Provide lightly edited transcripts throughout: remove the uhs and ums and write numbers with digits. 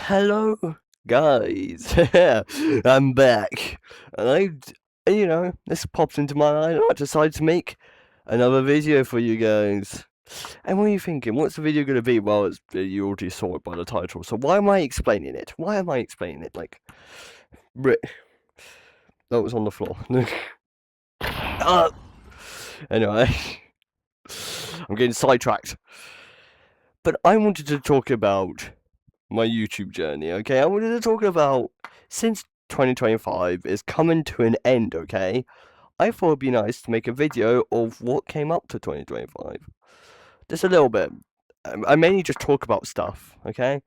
Hello, guys. I'm back, and this popped into my mind. I decided to make another video for you guys. And what are you thinking? What's the video going to be? Well, you already saw it by the title. So why am I explaining it? Why am I explaining it? That was on the floor. uh, anyway, I'm getting sidetracked. But I wanted to talk about my YouTube journey, okay? I wanted to talk about, since 2025 is coming to an end, okay? I thought it'd be nice to make a video of what came up to 2025. Just a little bit. I mainly just talk about stuff, okay?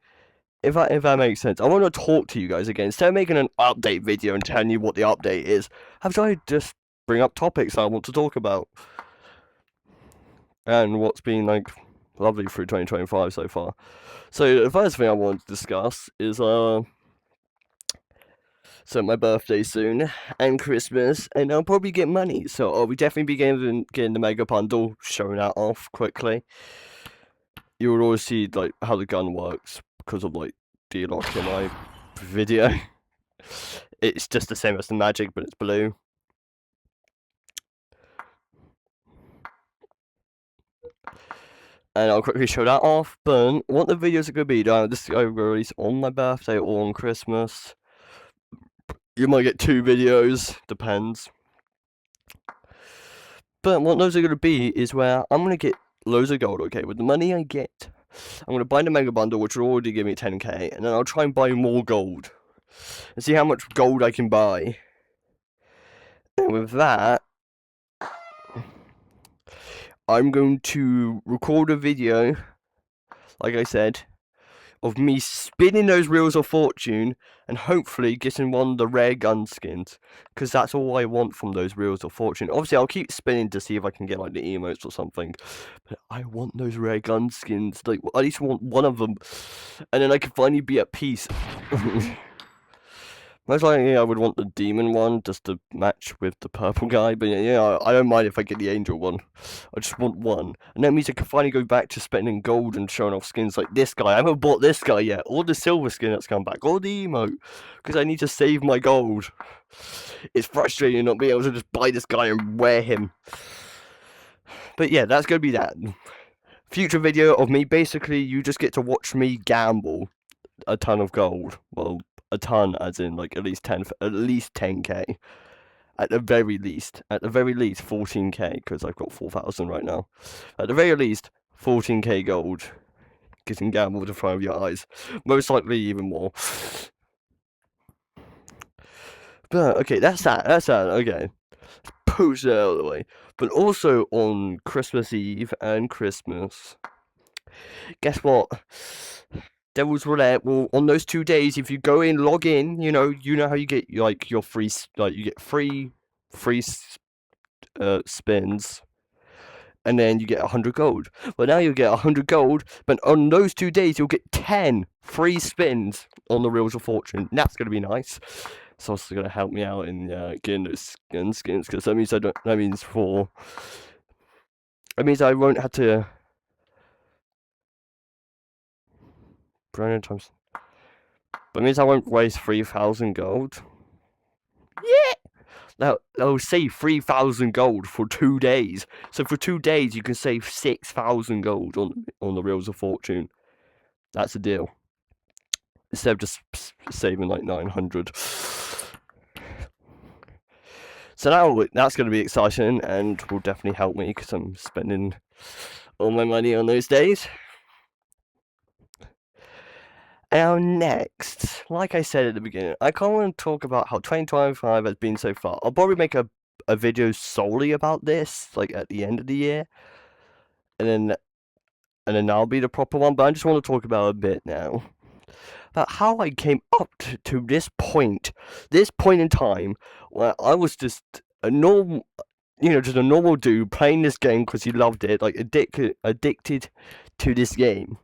If that makes sense. I want to talk to you guys again. Instead of making an update video and telling you what the update is, have I just bring up topics I want to talk about. And what's been, lovely through 2025 so far. So the first thing I want to discuss is so my birthday soon and Christmas, and I'll probably get money, so I'll be definitely be getting the mega bundle, showing that off quickly. You will always see how the gun works because of D-Lock in my video. It's just the same as the magic, but it's blue. And I'll quickly show that off, but what the videos are going to be, this is going to be released on my birthday or on Christmas. You might get 2 videos, depends. But what those are going to be is where I'm going to get loads of gold, okay? With the money I get, I'm going to buy the mega bundle, which will already give me 10k, and then I'll try and buy more gold. And see how much gold I can buy. And with that, I'm going to record a video, like I said, of me spinning those Wheels of Fortune and hopefully getting one of the rare gun skins, because that's all I want from those Wheels of Fortune. Obviously, I'll keep spinning to see if I can get the emotes or something, but I want those rare gun skins. I at least want one of them, and then I can finally be at peace. Most likely, I would want the demon one just to match with the purple guy, but I don't mind if I get the angel one. I just want one, and that means I can finally go back to spending gold and showing off skins like this guy. I haven't bought this guy yet, or the silver skin that's come back, or the emote, because I need to save my gold. It's frustrating not being able to just buy this guy and wear him. But yeah, that's gonna be that. Future video of me, basically, you just get to watch me gamble a ton of gold. Well, a ton, as in at least 10k. At the very least 14k, because I've got 4,000 right now. At the very least 14k gold getting gambled in front of your eyes. Most likely even more. But okay, that's that. Okay, push that out of the way. But also on Christmas Eve and Christmas, guess what? Devil's Roulette. Well, on those 2 days, if you go in, log in, you know how you get your free, you get free spins, and then you get 100 gold. Well, now you'll get 100 gold, but on those 2 days, you'll get 10 free spins on the Wheels of Fortune. That's gonna be nice. It's also gonna help me out in getting those skins, because that means I won't have to. Times. That means I won't waste 3,000 gold. Yeah! That'll save 3,000 gold for 2 days. So for 2 days, you can save 6,000 gold on the Wheels of Fortune. That's a deal. Instead of just saving 900. So that's going to be exciting and will definitely help me, because I'm spending all my money on those days. Now next, like I said at the beginning, I kind of want to talk about how 2025 has been so far. I'll probably make a video solely about this, at the end of the year, and then that'll be the proper one. But I just want to talk about a bit now about how I came up to this point in time where I was just a normal, just a normal dude playing this game because he loved it, addicted to this game.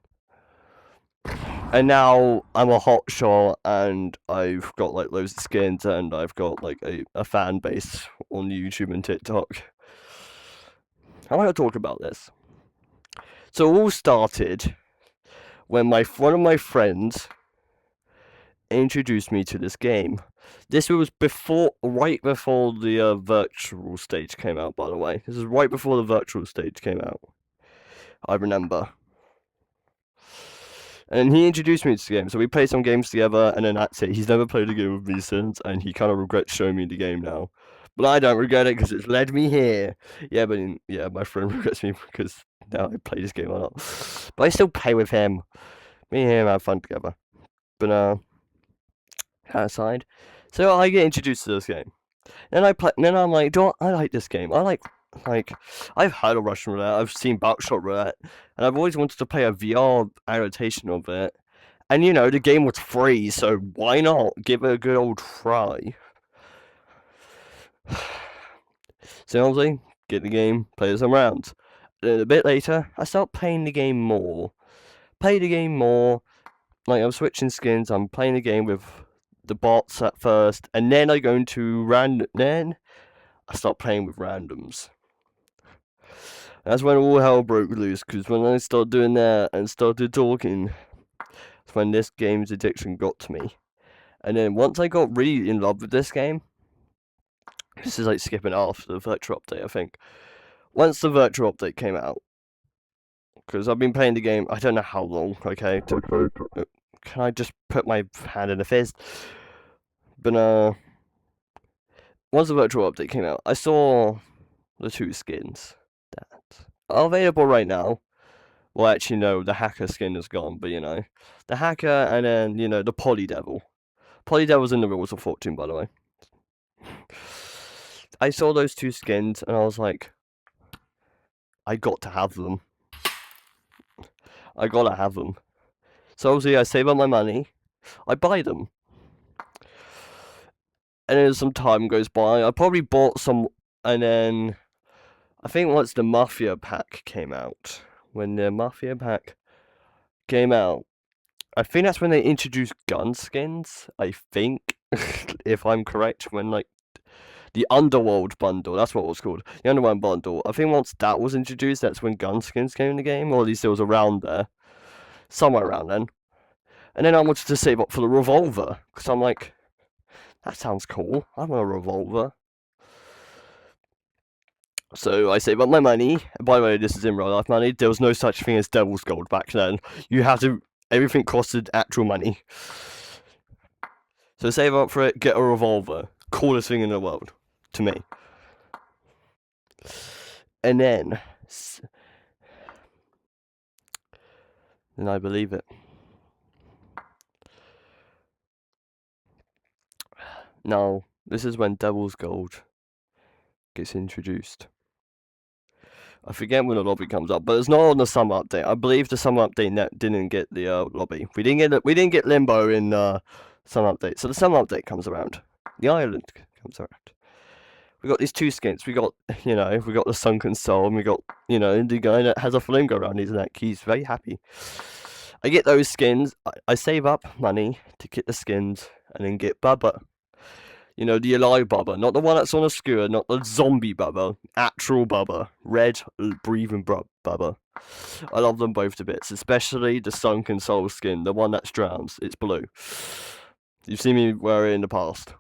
And now I'm a hotshot, and I've got loads of skins, and I've got a fan base on YouTube and TikTok. I want to talk about this. So it all started when one of my friends introduced me to this game. This was right before the virtual stage came out, by the way. This is right before the virtual stage came out. I remember. And he introduced me to the game, so we played some games together, and then that's it. He's never played a game with me since, and he kind of regrets showing me the game now. But I don't regret it because it's led me here. Yeah, but yeah, my friend regrets me because now I play this game a lot. But I still play with him. Me and him have fun together. But that aside, so I get introduced to this game. Then I play. Then I'm like, I like this game. Like, I've heard of Russian roulette. I've seen Buckshot roulette, and I've always wanted to play a VR adaptation of it. And the game was free, so why not give it a good old try? So obviously, get the game, play some rounds. Then a bit later, I start playing the game more. Play the game more. Like, I'm switching skins. I'm playing the game with the bots at first, and then I go into Then I start playing with randoms. That's when all hell broke loose, because when I started doing that and started talking, that's when this game's addiction got to me. And then once I got really in love with this game, this is like skipping after the virtual update, I think. Once the virtual update came out, because I've been playing the game, I don't know how long, okay? Can I just put my hand in a fist? But once the virtual update came out, I saw the two skins that are available right now. Well, actually, no, the hacker skin is gone, but the hacker and then, the Polydevil. Polydevil's in the Wheels of Fortune, by the way. I saw those two skins and I was like, I got to have them. I gotta have them. So obviously I save up my money, I buy them. And then some time goes by, I probably bought some, and then I think once the Mafia pack came out, when the Mafia pack came out, I think that's when they introduced gun skins, I think, if I'm correct, when like the Underworld bundle, that's what it was called, the Underworld bundle. I think once that was introduced, that's when gun skins came in the game, or at least it was around there, somewhere around then. And then I wanted to save up for the revolver, because I'm like, that sounds cool, I want a revolver. So I save up my money. By the way, this is in real life money. There was no such thing as devil's gold back then. Everything costed actual money. So save up for it, get a revolver. Coolest thing in the world, to me. And then I believe it. Now, this is when devil's gold gets introduced. I forget when the lobby comes up, but it's not on the summer update. I believe the summer update didn't get the lobby. We didn't get limbo in summer update. So the summer update comes around. The island comes around. We got these two skins. We got the sunken soul, and we got the guy that has a flamingo around his neck. He's very happy. I get those skins. I save up money to get the skins, and then get Bubba. The alive Bubba, not the one that's on a skewer, not the zombie Bubba, actual Bubba, red, breathing Bubba. I love them both to bits, especially the sunken soul skin, the one that drowns, it's blue. You've seen me wear it in the past.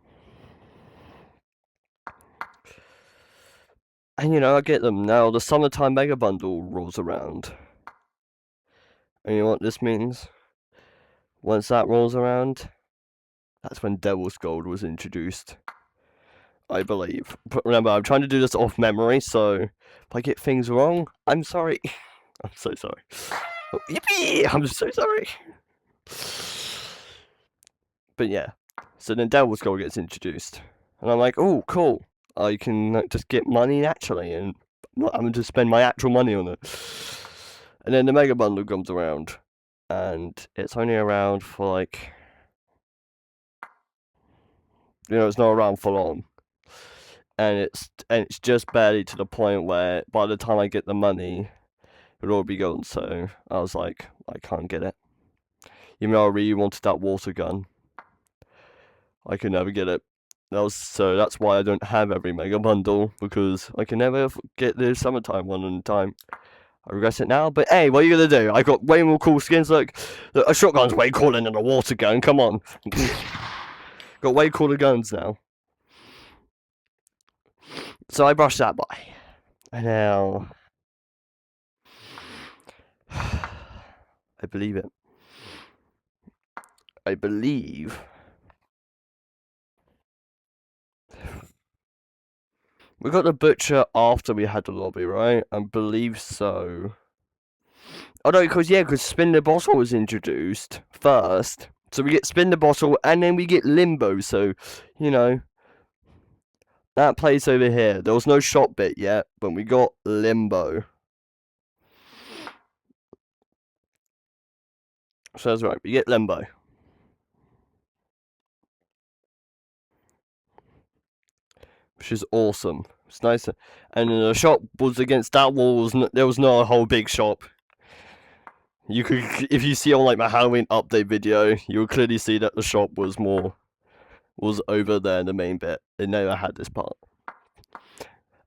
And I get them now. The summertime mega bundle rolls around. And you know what this means? Once that rolls around, that's when Devil's Gold was introduced, I believe. But remember, I'm trying to do this off memory, so if I get things wrong, I'm sorry. I'm so sorry. Oh, yippee! I'm so sorry. But yeah, so then Devil's Gold gets introduced, and I'm like, oh, cool. I can just get money naturally, and not having to spend my actual money on it. And then the Mega Bundle comes around, and it's only around for like, it's not around for long. And it's just barely to the point where by the time I get the money, it'll all be gone. So I was like, I can't get it. Even though I really wanted that water gun, I could never get it. So that's why I don't have every mega bundle, because I can never get the summertime one in time. I regret it now, but hey, what are you gonna do? I got way more cool skins. Look, a shotgun's way cooler than a water gun. Come on, got way cooler guns now. So I brushed that by, and now I believe it. I believe we got the butcher after we had the lobby, right? I believe so. Oh no, because spin the bottle was introduced first. So we get spin the bottle and then we get limbo, so you know that place over here. There was no shop bit yet, but we got limbo. So that's right, we get limbo. Which is awesome. It's nice. And the shop was against that wall, there was not a whole big shop. You could, if you see on like my Halloween update video, you will clearly see that the shop was over there in the main bit. It never had this part.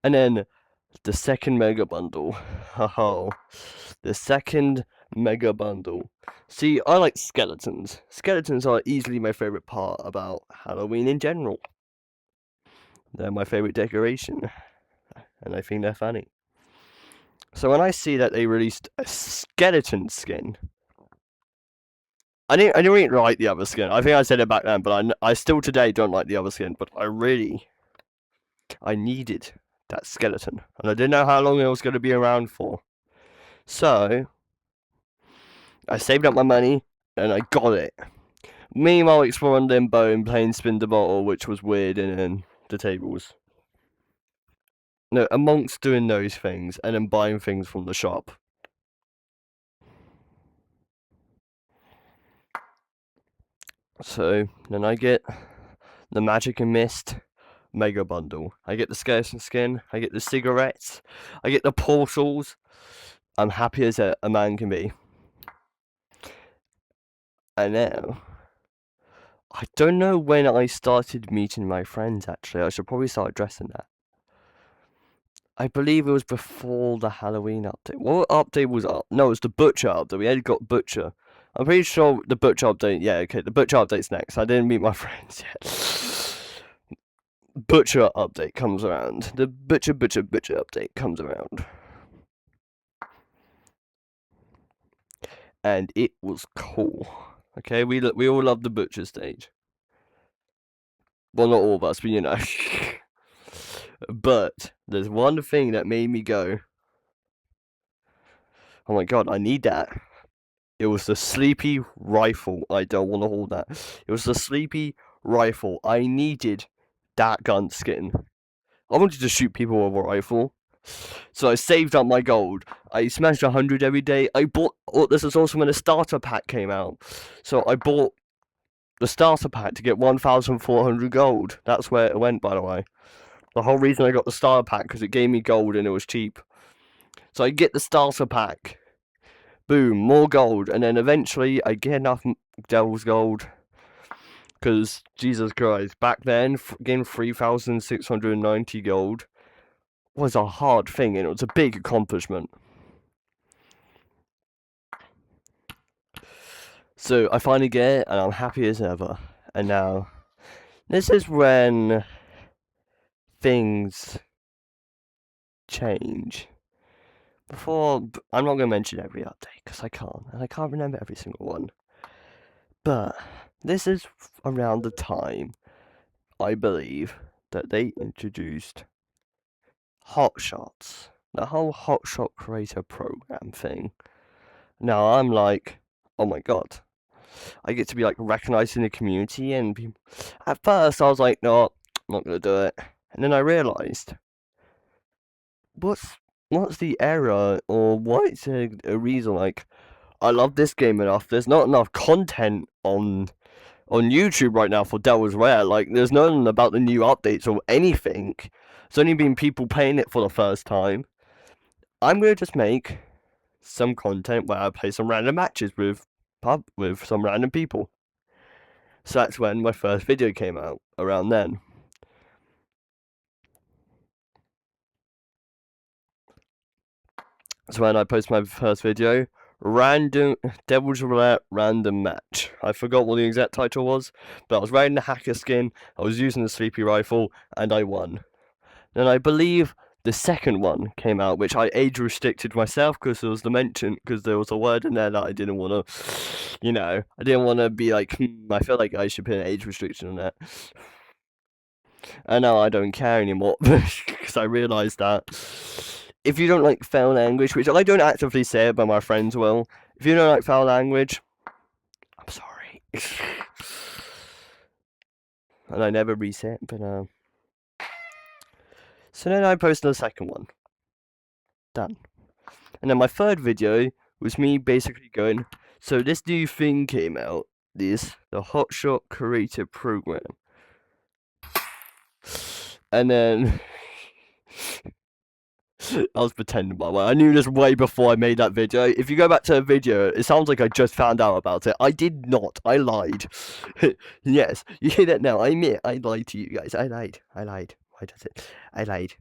And then the second mega bundle. Oh, the second mega bundle. See, I like skeletons. Skeletons are easily my favorite part about Halloween in general. They're my favorite decoration, and I think they're funny. So when I see that they released a skeleton skin, I didn't really like the other skin. I think I said it back then, but I still today don't like the other skin. But I needed that skeleton, and I didn't know how long it was going to be around for. So I saved up my money and I got it. Meanwhile, exploring Limbo and playing Spin the Bottle, which was weird, and then the tables. No, amongst doing those things and then buying things from the shop. So then I get the Magic and Mist Mega Bundle. I get the skeleton skin. I get the cigarettes. I get the portals. I'm happy as a man can be. And now, I don't know when I started meeting my friends. Actually, I should probably start addressing that. I believe it was before the Halloween update. What update was up? No, it was the Butcher update. We had got Butcher. I'm pretty sure the Butcher update. Yeah, okay, the Butcher update's next. I didn't meet my friends yet. Butcher update comes around. The Butcher update comes around. And it was cool. Okay, we all love the Butcher stage. Well, not all of us, but you know. But there's one thing that made me go, oh my god, I need that. It was the sleepy rifle. I don't want to hold that. It was the sleepy rifle. I needed that gun skin. I wanted to shoot people with a rifle. So I saved up my gold. I smashed 100 every day. I bought. Oh, this is also when the starter pack came out. So I bought the starter pack to get 1,400 gold. That's where it went, by the way. The whole reason I got the starter pack because it gave me gold and it was cheap. So I get the starter pack. Boom, more gold, and then eventually I get enough Devil's Gold. Because, Jesus Christ, back then, getting 3,690 gold was a hard thing, and it was a big accomplishment. So I finally get it, and I'm happy as ever. And now, this is when things change. I'm not going to mention every update, because I can't, and I can't remember every single one. But this is around the time, I believe, that they introduced Hotshots. The whole Hotshot Creator Program thing. Now I'm like, oh my god. I get to be like recognized in the community, and at first I was like, no, I'm not gonna do it. And then I realized, what's the error, or what's a reason? Like, I love this game enough. There's not enough content on YouTube right now for Devil's Rare. Like, there's nothing about the new updates or anything. It's only been people playing it for the first time. I'm gonna just make some content where I play some random matches with some random people. So that's when my first video came out, around then. So when I posted my first video, random Devil's Roulette random match. I forgot what the exact title was, but I was wearing the hacker skin, I was using the sleepy rifle, and I won. Then I believe the second one came out, which I age restricted myself because there was the mention, because there was a word in there that I didn't want to, I didn't want to be like, I feel like I should put an age restriction on that. And now I don't care anymore because I realised that if you don't like foul language, which I don't actively say it, but my friends will, if you don't like foul language, I'm sorry. And I never reset, but so then I posted the second one. Done. And then my third video was me basically going, so this new thing came out, the Hotshot Creative Program. And then I was pretending, by the way. I knew this way before I made that video. If you go back to the video, it sounds like I just found out about it. I did not. I lied. Yes, you hear that now. I admit, I lied to you guys. I lied. Why does it? I lied.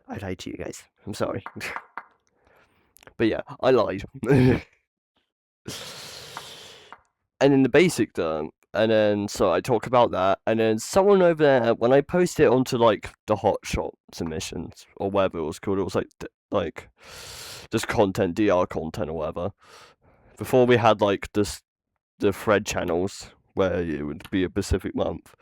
I lied to you guys. I'm sorry. But yeah, I lied. And in the basic term, and then so I talk about that, and then someone over there, when I post it onto like the hotshot submissions or whatever it was called, it was like just content, DR content or whatever. Before we had like the thread channels where it would be a specific month.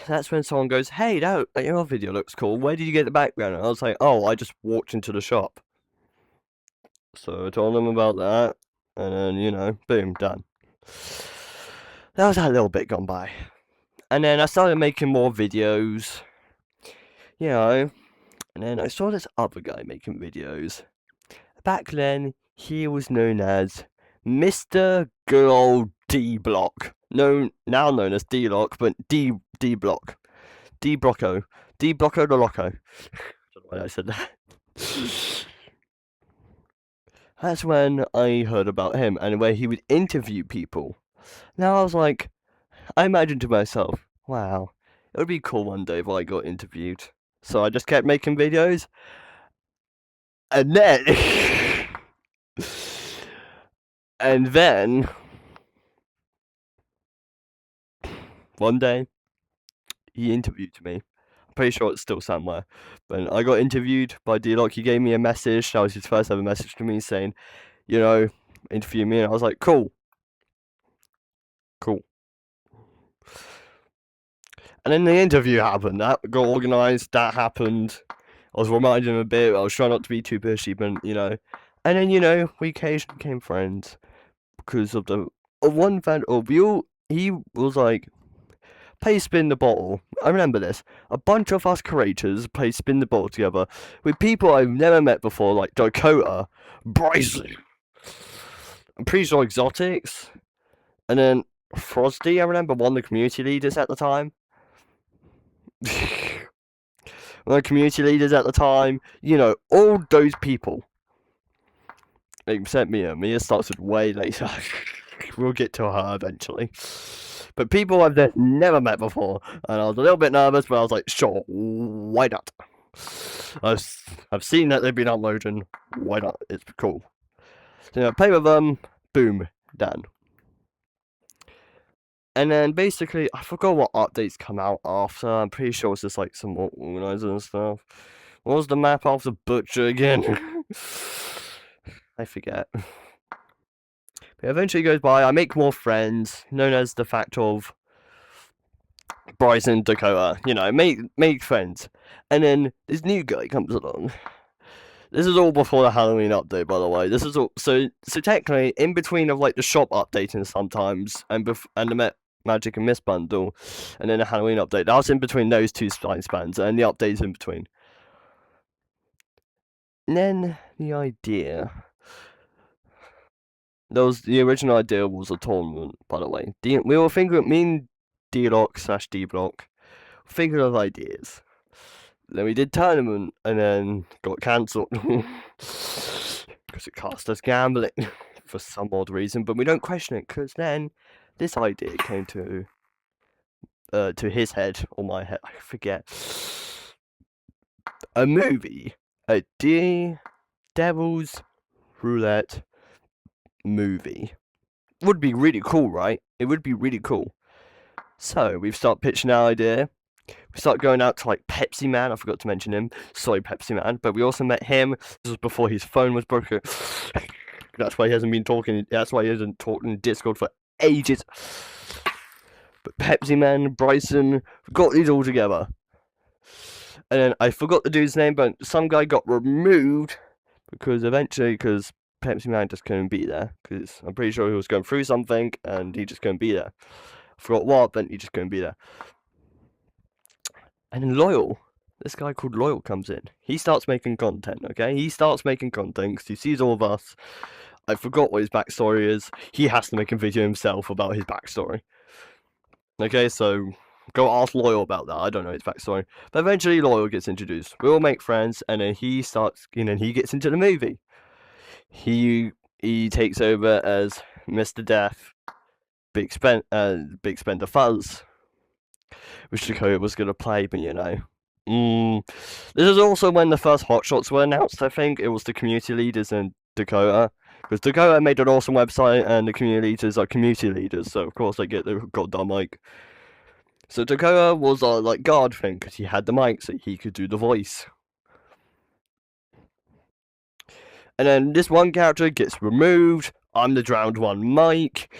That's when someone goes, "Hey, that your video looks cool. Where did you get the background?" And I was like, "Oh, I just walked into the shop." So I told them about that, and then, boom, done. That was that little bit gone by. And then I started making more videos, and then I saw this other guy making videos. Back then, he was known as Mr. Good Old D-Block. Now known as D-Lock, but D-Block. D-Brocco. D-Blocco the Loco. I don't know why I said that. That's when I heard about him and where he would interview people. Now I was like, I imagined to myself, wow, it would be cool one day if I got interviewed. So I just kept making videos. And then and then one day he interviewed me. I'm pretty sure it's still somewhere. But I got interviewed by D-Lock. He gave me a message. That was his first ever message to me saying, interview me. And I was like, cool. And then the interview happened. That got organised. That happened. I was reminding him a bit. I was trying not to be too pushy, but And then we occasionally became friends because of the one fan of you. He was like, play spin the bottle. I remember this. A bunch of us creators play spin the bottle together with people I've never met before, like Dakota, Bryson. I'm pretty sure Exotics, and then Frosty. I remember one of the community leaders at the time. One of the community leaders at the time. All those people. Except Mia. Mia started way later. We'll get to her eventually. But people I've never met before, and I was a little bit nervous, but I was like, sure, why not? I've seen that they've been uploading. Why not? It's cool. So play with them. Boom, done. And then basically, I forgot what updates come out after. I'm pretty sure it's just like some organizer and stuff. What was the map after Butcher again? I forget. But eventually goes by. I make more friends, known as the fact of Bryson, Dakota. Make friends. And then this new guy comes along. This is all before the Halloween update, by the way. This is all so technically in between of like the shop updating sometimes and the Magic and Mist bundle, and then the Halloween update. That was in between those two spans, and the updates in between. And then the idea. The original idea was a tournament, by the way. We were thinking, me and D-Lock/D-Block, thinking of ideas. Then we did tournament, and then got cancelled because it cost us gambling for some odd reason. But we don't question it because then this idea came to his head or my head, I forget. a movie, a Devil's Roulette movie. Would be really cool, right? It would be really cool. So we've started pitching our idea. We started going out to like Pepsi Man. I forgot to mention him. Sorry, Pepsi Man. But we also met him. This was before his phone was broken. That's why he hasn't been talking. That's why he hasn't talked in Discord for ages. But Pepsi Man, Bryson, got these all together. And then I forgot the dude's name, but some guy got removed because Pepsi Man just couldn't be there. Because I'm pretty sure he was going through something and he just couldn't be there. I forgot what, but he just couldn't be there. And then Loyal, this guy called Loyal comes in. He starts making content, okay? He starts making content because he sees all of us. I forgot what his backstory is. He has to make a video himself about his backstory. Okay, so go ask Loyal about that. I don't know his backstory. But eventually Loyal gets introduced. We all make friends, and then he starts, he gets into the movie. He takes over as Mr. Death, Big Spender Fuzz, which Dakota was going to play, but this is also when the first hotshots were announced, I think. It was the community leaders and Dakota. Because Dakota made an awesome website, and the community leaders are community leaders, so of course they get the goddamn mic. So Dakota was our, guard thing, because he had the mic, so he could do the voice. And then this one character gets removed. I'm the drowned one, Mike.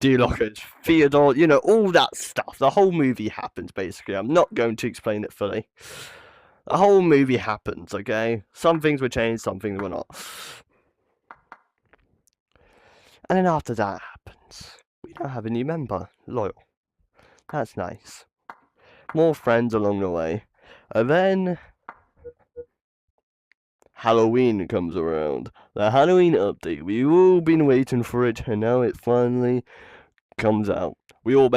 D-Lockers, Theodore, all that stuff. The whole movie happens, basically. I'm not going to explain it fully. The whole movie happens, okay? Some things were changed, some things were not. And then after that happens, we now have a new member, Loyal. That's nice. More friends along the way. And then Halloween comes around. The Halloween update. We've all been waiting for it, and now it finally comes out. We all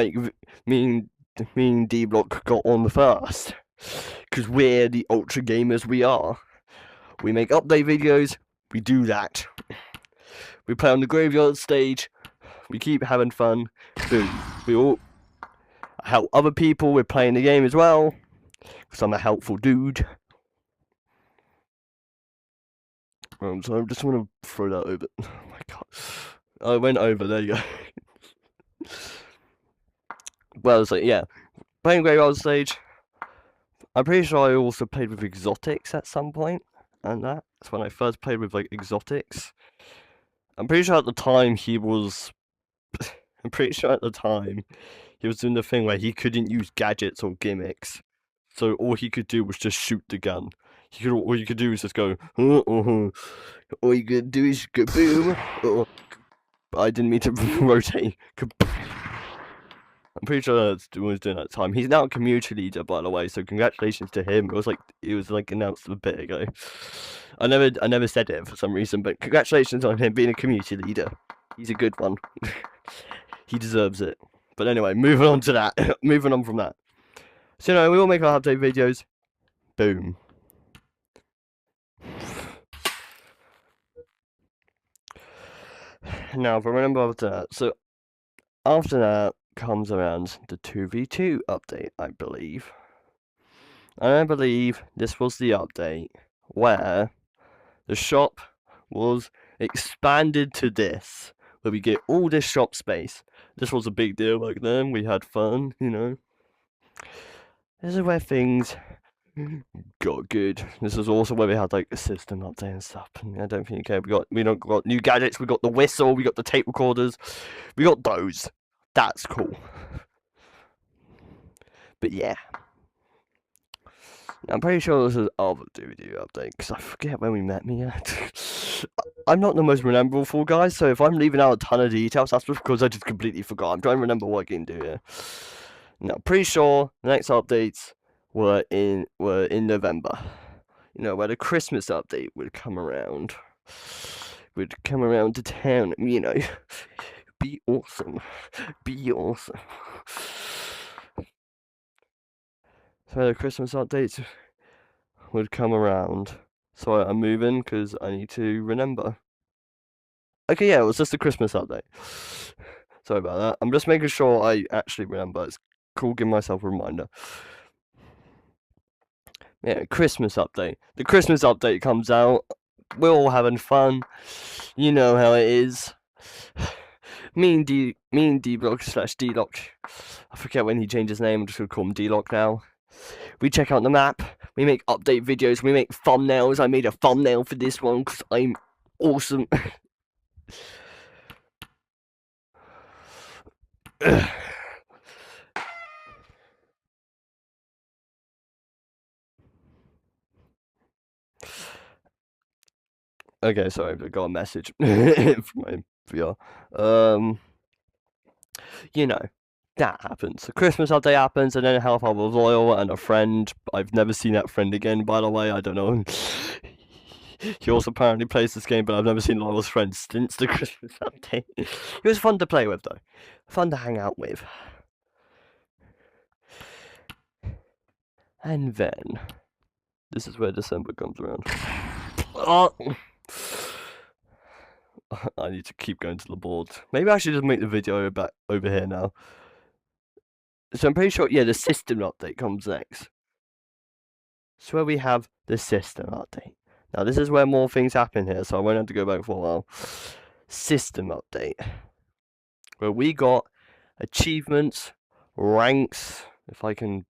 me and D-Block got on first. Because we're the ultra gamers we are. We make update videos, we do that. We play on the graveyard stage, we keep having fun. Boom. We all help other people with playing the game as well. Because I'm a helpful dude. So I just want to throw that over. Oh my god. I went over, there you go. Well, so yeah. Playing graveyard stage. I'm pretty sure I also played with exotics at some point. And that's when I first played with exotics. I'm pretty sure at the time he was doing the thing where he couldn't use gadgets or gimmicks. So all he could do was just shoot the gun. All you could do is just go, all you could do is go boom. I didn't mean to rotate. I'm pretty sure that's what he was doing at the time. He's now a community leader, by the way, so congratulations to him. It was announced a bit ago. I never said it for some reason, but congratulations on him being a community leader. He's a good one. He deserves it. But anyway, moving on to that. Moving on from that. So we all make our update videos. Boom. Now, remember after that. So after that comes around the 2v2 update, I believe. And I believe this was the update where the shop was expanded to this, where we get all this shop space. This was a big deal back then. We had fun, This is where things got good. This is also where we had a system update and stuff. And I don't think you care. We got new gadgets. We got the whistle. We got the tape recorders. We got those. That's cool. But yeah. I'm pretty sure this is other DVD update, because I forget when we met me yet. I'm not the most memorable guy, so if I'm leaving out a ton of details, that's because I just completely forgot. I'm trying to remember what I can do here. Now, pretty sure the next updates were in November. Where the Christmas update would come around. Would come around to town, be awesome. Be awesome. So the Christmas updates would come around. So I'm moving because I need to remember. Okay, yeah, it was just a Christmas update. Sorry about that. I'm just making sure I actually remember. It's cool giving myself a reminder. Yeah, Christmas update. The Christmas update comes out. We're all having fun. You know how it is. Me and D-Block / D-Lock. I forget when he changed his name. I'm just gonna call him D-Lock now. We check out the map. We make update videos. We make thumbnails. I made a thumbnail for this one because I'm awesome. Okay, sorry, I got a message from my VR. You know, that happens. The Christmas update happens, and then Hellfire was loyal and a friend. I've never seen that friend again, by the way. I don't know. He also apparently plays this game, but I've never seen Loyal's friend since the Christmas update. He was fun to play with, though. Fun to hang out with. And then, this is where December comes around. Oh! I need to keep going to the board. Maybe I should just make the video back over here now. So I'm pretty sure, yeah, the system update comes next. So where we have the system update. Now this is where more things happen here, so I won't have to go back for a while. System update. Where we got achievements, ranks, if I can...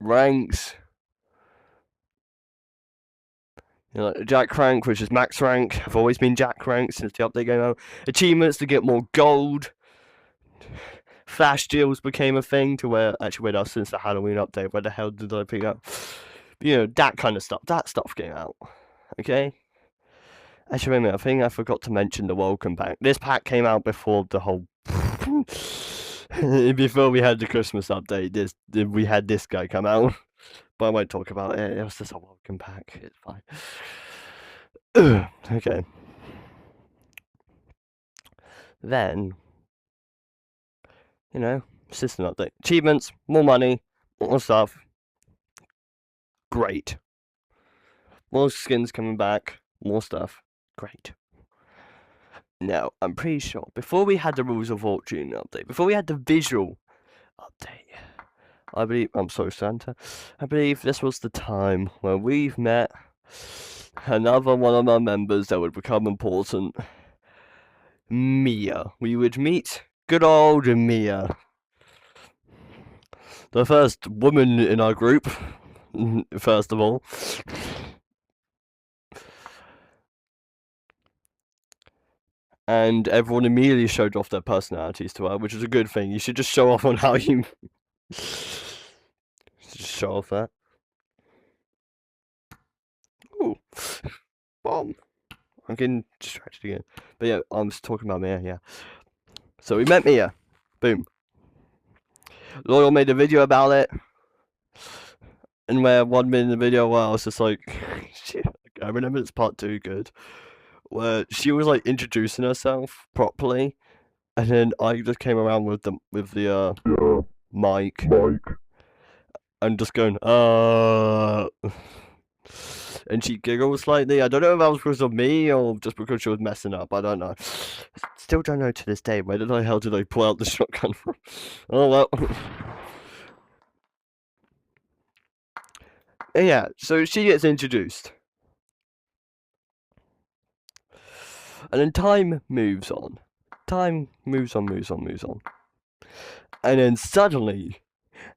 Ranks. You know, Jack rank, which is max rank. I've always been Jack rank since the update came out. Achievements to get more gold. Flash deals became a thing to where, actually, wait, since the Halloween update, where the hell did I pick up? You know, that kind of stuff. That stuff came out. Okay? Actually, wait a minute, I think I forgot to mention the welcome pack. This pack came out before the whole... before we had the Christmas update, we had this guy come out. But I won't talk about it. It was just a welcome pack. It's fine. Okay. Then, you know, system update. Achievements, more money, more stuff. Great. More skins coming back, more stuff. Great. Now, I'm pretty sure, before we had the Rules of Fortune update, before we had the visual update, I believe, I'm sorry, Santa, I believe this was the time where we've met another one of our members that would become important. Mia. We would meet good old Mia. The first woman in our group, first of all. And everyone immediately showed off their personalities to her, which is a good thing. You should just show off on how you... just show off that. Ooh. Bomb. I'm getting distracted again. But yeah, I'm just talking about Mia, yeah. So we met Mia. Boom. Loyal made a video about it. And where 1 minute in the video where I was just like... I remember it's part 2 good. Where she was like introducing herself properly. And then I just came around with the mic. And just going, and she giggled slightly. I don't know if that was because of me or just because she was messing up. I don't know. Still don't know to this day. Where the hell did I pull out the shotgun from? Oh well. Yeah, so she gets introduced. And then time moves on. Time moves on. And then suddenly,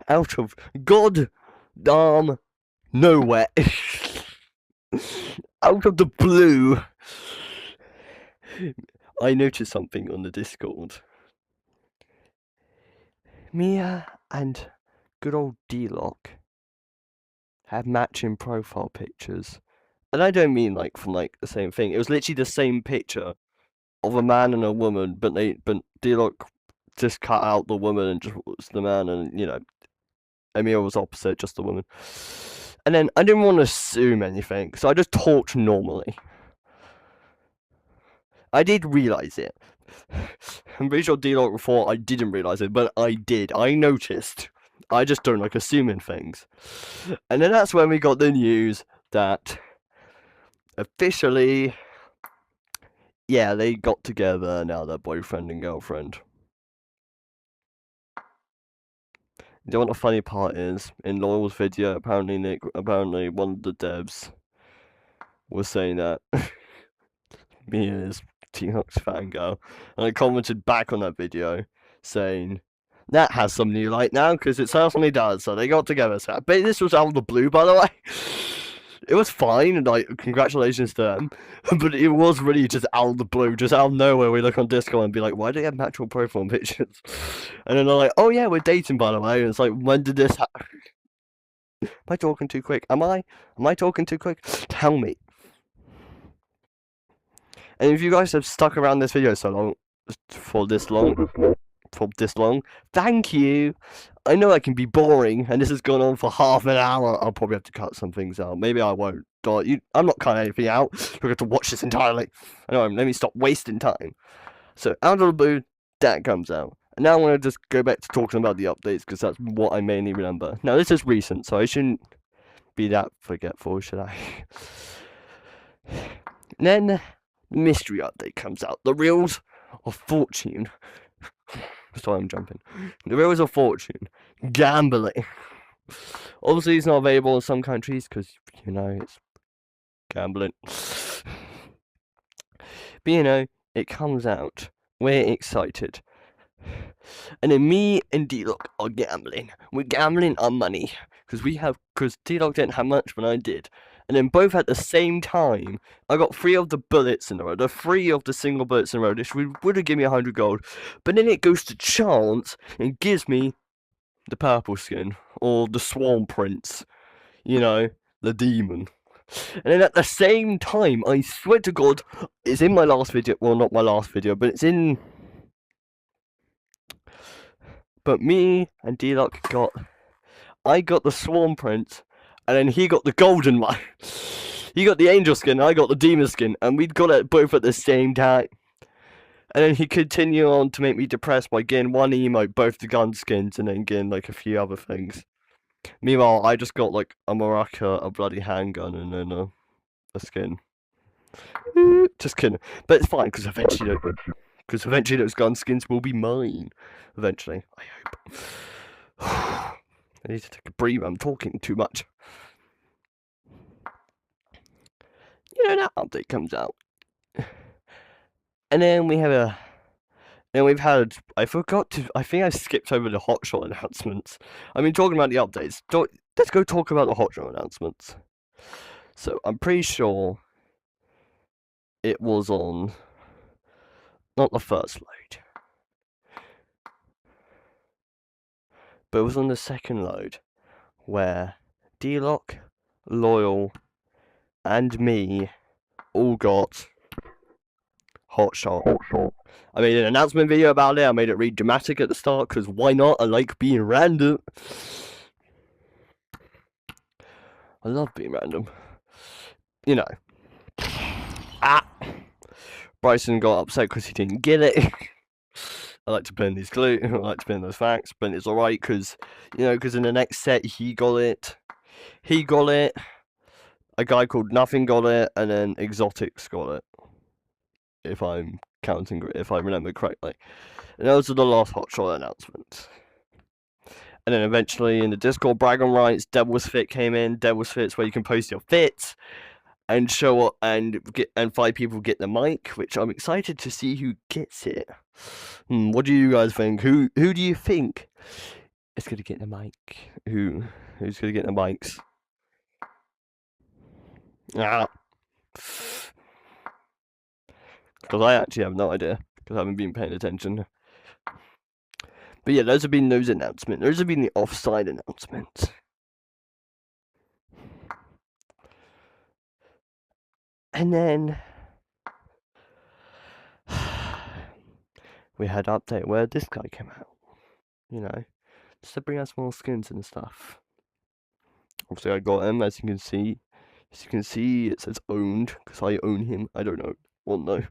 out of goddamn nowhere, out of the blue, I noticed something on the Discord. Mia and good old D-Lock had matching profile pictures. And I don't mean like from like the same thing. It was literally the same picture of a man and a woman, but D-Lock just cut out the woman and just was the man, and you know, Emil was opposite, just the woman. And then I didn't want to assume anything, so I just talked normally. I did realise it. I'm pretty sure D-Lock thought I didn't realise it, but I did. I noticed. I just don't like assuming things. And then that's when we got the news that officially, yeah, they got together, now they're boyfriend and girlfriend. You know what the funny part is? In Laurel's video, apparently one of the devs was saying that me and his T-Hawks fangirl, and I commented back on that video saying that has some new light now, because it certainly does. So they got together. So I bet this was out of the blue, by the way. It was fine, and like, congratulations to them. But it was really just out of the blue, just out of nowhere. We look on Discord and be like, why do they have natural profile pictures? And then they're like, oh yeah, we're dating, by the way. And it's like, when did this happen? Am I talking too quick? Am I talking too quick? Tell me. And if you guys have stuck around this video so long, for this long, thank you. I know I can be boring, and this has gone on for half an hour. I'll probably have to cut some things out. Maybe I won't. I'm not cutting anything out. You're going to watch this entirely. I know, let me stop wasting time. So, out of the blue, that comes out. And now I'm going to just go back to talking about the updates, because that's what I mainly remember. Now, this is recent, so I shouldn't be that forgetful, should I? And then, the mystery update comes out. The Reels of Fortune. Sorry, I'm jumping. The Reels of Fortune. Gambling. Obviously, it's not available in some countries because, you know, it's gambling. But, it comes out. We're excited. And then me and D-Lock are gambling. We're gambling on money. Because D-Lock didn't have much when I did. And then both at the same time, I got 3 of the bullets in a row. The 3 of the single bullets in a row, which would have given me 100 gold. But then it goes to chance and gives me the purple skin. Or the Swan Prince. The demon. And then at the same time, I swear to God, it's in my last video. Well, not my last video, but it's in... But me and D-Lock I got the Swan Prince, and then he got the golden one. He got the angel skin, and I got the demon skin, and we got it both at the same time. And then he continued on to make me depressed by getting one emote, both the gun skins, and then getting like a few other things. Meanwhile, I just got like a maraca, a bloody handgun, and then a skin. Just kidding. But it's fine, because eventually those gun skins will be mine. Eventually, I hope. I need to take a breather, I'm talking too much. That update comes out. And then we've had, I think I skipped over the hotshot announcements. I mean, talking about the updates, let's go talk about the hotshot announcements. So, I'm pretty sure it was on, not the first load, but it was on the second load, where D-Lock, Loyal, and me all got hotshot. I made an announcement video about it. I made it read dramatic at the start, because why not? I like being random. I love being random. Bryson got upset because he didn't get it. I like to pin these clues. I like to pin those facts, but it's alright because in the next set he got it. A guy called Nothing got it, and then Exotics got it. If I remember correctly. And those are the last hotshot announcements. And then eventually in the Discord brag on rights, Devil's Fit came in. Devil's Fit's where you can post your fits and show up and 5 people get the mic, which I'm excited to see who gets it. What do you guys think? Who do you think is gonna get the mic? Who's gonna get the mics? Because I actually have no idea, because I haven't been paying attention. But yeah, those have been those announcements. Those have been the offside announcements. And then we had an update where this guy came out. Just to bring us more skins and stuff. Obviously I got him, as you can see. As you can see, it says owned, because I own him. I don't know. Well, no,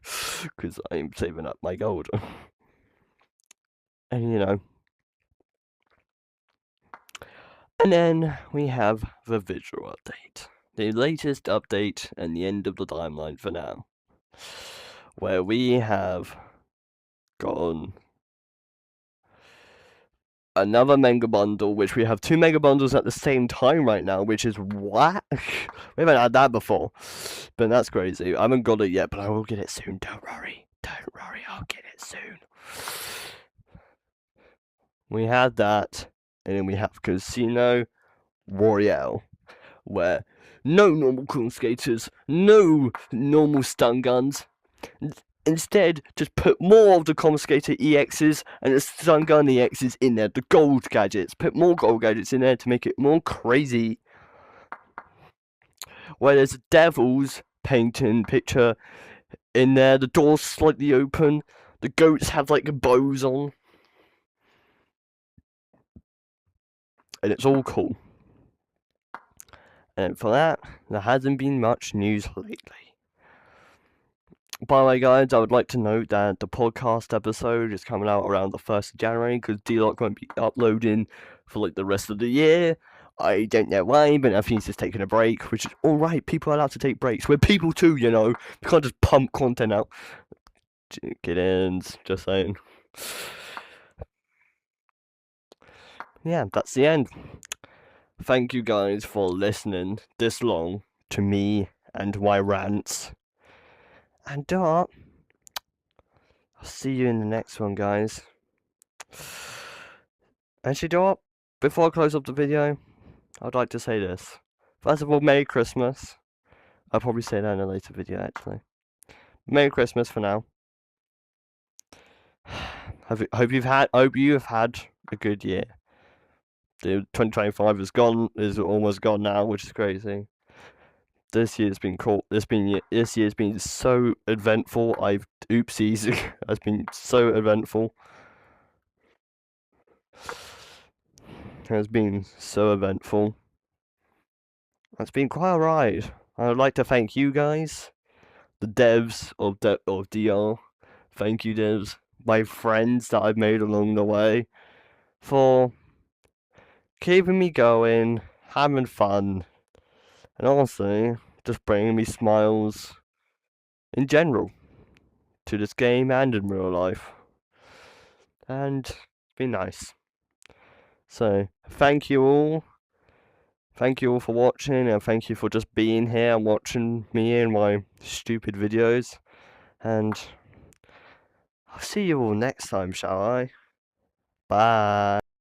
because I'm saving up my gold. And And then we have the visual update. the latest update and the end of the timeline for now, where we have gotten another mega bundle, which we have 2 mega bundles at the same time right now, which is what? We haven't had that before, but that's crazy. I haven't got it yet, but I will get it soon. Don't worry, I'll get it soon. We had that, and then we have Casino Royale, where no normal cool skaters, no normal stun guns. Instead, just put more of the Confiscator EXs and the Stun Gun EXs in there, the gold gadgets. Put more gold gadgets in there to make it more crazy. Where there's a devil's painting picture in there, the door's slightly open, the goats have like bows on. And it's all cool. And for that, there hasn't been much news lately. By the way, guys, I would like to note that the podcast episode is coming out around the 1st of January because D-Lock won't be uploading for like the rest of the year. I don't know why, but I think he's just taking a break, which is alright. People are allowed to take breaks. We're people too, you know. We can't just pump content out. Get in, just saying. Yeah, that's the end. Thank you guys for listening this long to me and my rants. And I'll see you in the next one, guys. Actually, before I close up the video, I'd like to say this. First of all, Merry Christmas. I'll probably say that in a later video, actually. Merry Christmas for now. Hope you have had a good year. The 2025 is almost gone now, which is crazy. This year's been cool. This year's been so eventful. Oopsies. It's been so eventful. It has been so eventful. It's been quite a ride. I would like to thank you guys, the devs of DR. Thank you, devs. My friends that I've made along the way for keeping me going, having fun, and also just bringing me smiles in general to this game and in real life. And it's been nice. So, thank you all. Thank you all for watching, and thank you for just being here and watching me and my stupid videos. And I'll see you all next time, shall I? Bye.